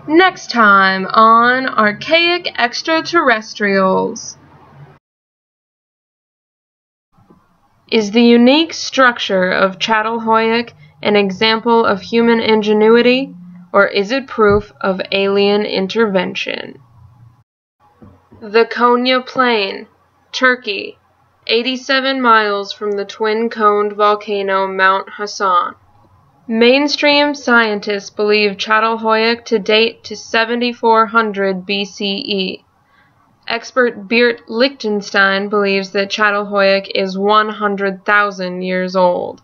Next time on Archaic Extraterrestrials. Is the unique structure of Catalhoyuk an example of human ingenuity, or is it proof of alien intervention? The Konya Plain, Turkey, 87 miles from the twin-coned volcano Mount Hassan. Mainstream scientists believe Catalhoyuk to date to 7400 BCE. Expert Beert Lichtenstein believes that Catalhoyuk is 100,000 years old.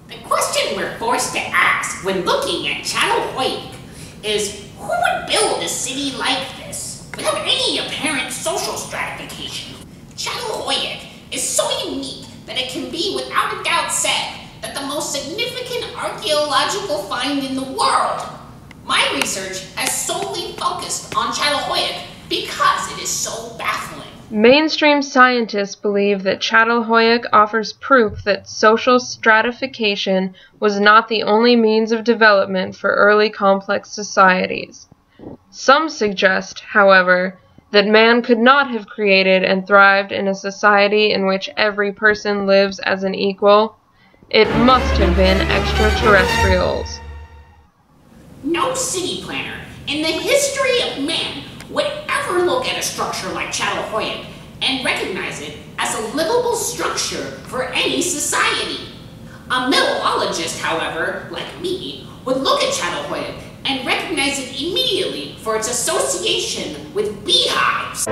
The question we're forced to ask when looking at Catalhoyuk is, who would build a city like this without any apparent social stratification? Catalhoyuk is so unique that it can be without a doubt said that the most significant archaeological find in the world. My research has solely focused on Catalhoyuk because it is so baffling. Mainstream scientists believe that Catalhoyuk offers proof that social stratification was not the only means of development for early complex societies. Some suggest, however, that man could not have created and thrived in a society in which every person lives as an equal. It must have been extraterrestrials. No city planner in the history of man would ever look at a structure like Catalhoyuk and recognize it as a livable structure for any society. A metallurgist, however, like me, would look at Catalhoyuk and recognize it immediately for its association with beehives.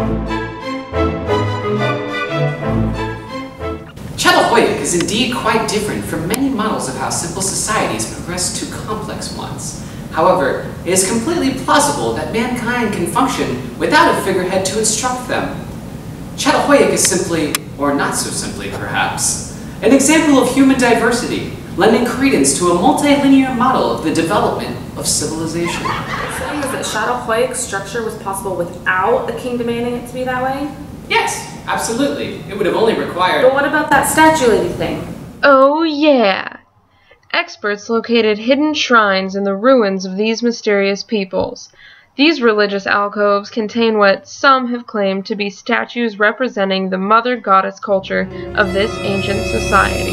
Catalhoyuk is indeed quite different from many models of how simple societies progress to complex ones. However, it is completely plausible that mankind can function without a figurehead to instruct them. Catalhoyuk is simply, or not so simply perhaps, an example of human diversity, lending credence to a multilinear model of the development of civilization. Saying is that Catalhoyuk's structure was possible without a king demanding it to be that way? Yes, absolutely. It would have only required... But what about that statue lady thing? Oh yeah! Experts located hidden shrines in the ruins of these mysterious peoples. These religious alcoves contain what some have claimed to be statues representing the mother goddess culture of this ancient society.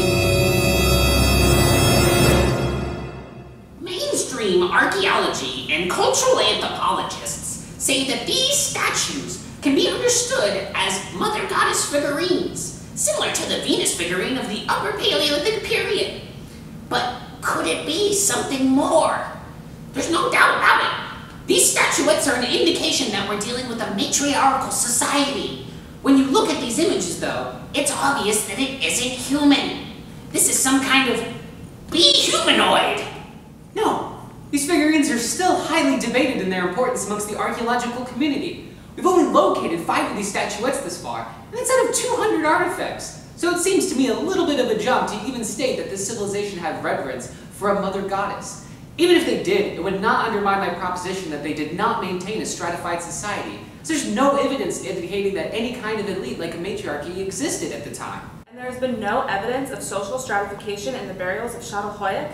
Mainstream archaeology and cultural anthropologists say that these statues can be understood as mother goddess figurines, similar to the Venus figurine of the Upper Paleolithic period. But could it be something more? There's no doubt about it. These statuettes are an indication that we're dealing with a matriarchal society. When you look at these images, though, it's obvious that it isn't human. This is some kind of bee-humanoid. No, these figurines are still highly debated in their importance amongst the archaeological community. We've only located 5 of these statuettes this far, and that's out of 200 artifacts. So it seems to me a little bit of a jump to even state that this civilization had reverence for a mother goddess. Even if they did, it would not undermine my proposition that they did not maintain a stratified society. So there's no evidence indicating that any kind of elite like a matriarchy existed at the time. And there's been no evidence of social stratification in the burials of Catalhoyuk?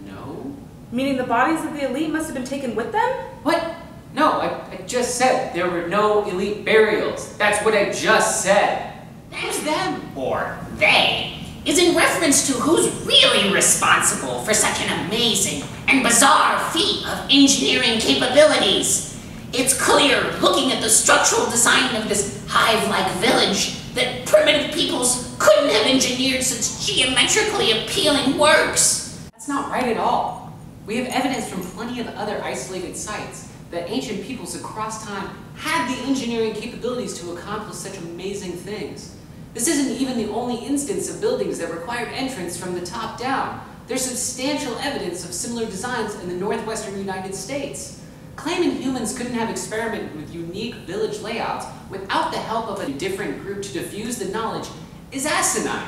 No. Meaning the bodies of the elite must have been taken with them? What? No, I just said there were no elite burials. That's what I just said. Who's them, or they, is in reference to who's really responsible for such an amazing and bizarre feat of engineering capabilities. It's clear, looking at the structural design of this hive-like village, that primitive peoples couldn't have engineered such geometrically appealing works. That's not right at all. We have evidence from plenty of other isolated sites that ancient peoples across time had the engineering capabilities to accomplish such amazing things. This isn't even the only instance of buildings that required entrance from the top down. There's substantial evidence of similar designs in the northwestern United States. Claiming humans couldn't have experimented with unique village layouts without the help of a different group to diffuse the knowledge is asinine.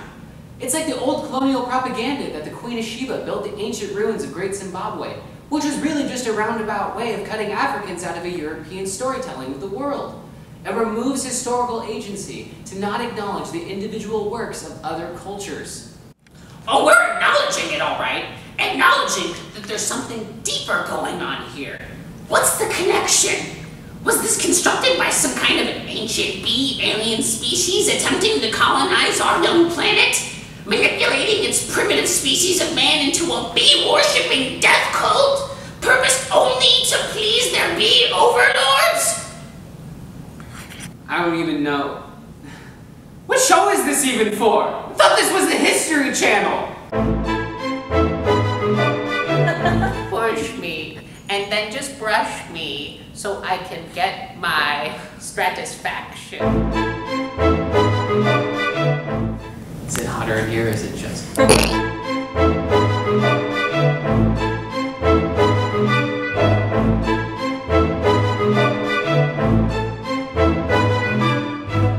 It's like the old colonial propaganda that the Queen of Sheba built the ancient ruins of Great Zimbabwe, which was really just a roundabout way of cutting Africans out of a European storytelling of the world. It removes historical agency to not acknowledge the individual works of other cultures. Oh, we're acknowledging it, all right. acknowledging that there's something deeper going on here. What's the connection? Was this constructed by some kind of ancient bee alien species attempting to colonize our young planet? Manipulating its primitive species of man into a bee-worshipping death cult? Purposed only to please their bee overlords? I don't even know. What show is this even for? I thought this was the History Channel! Push me, and then just brush me so I can get my satisfaction. Is it hotter in here or is it just...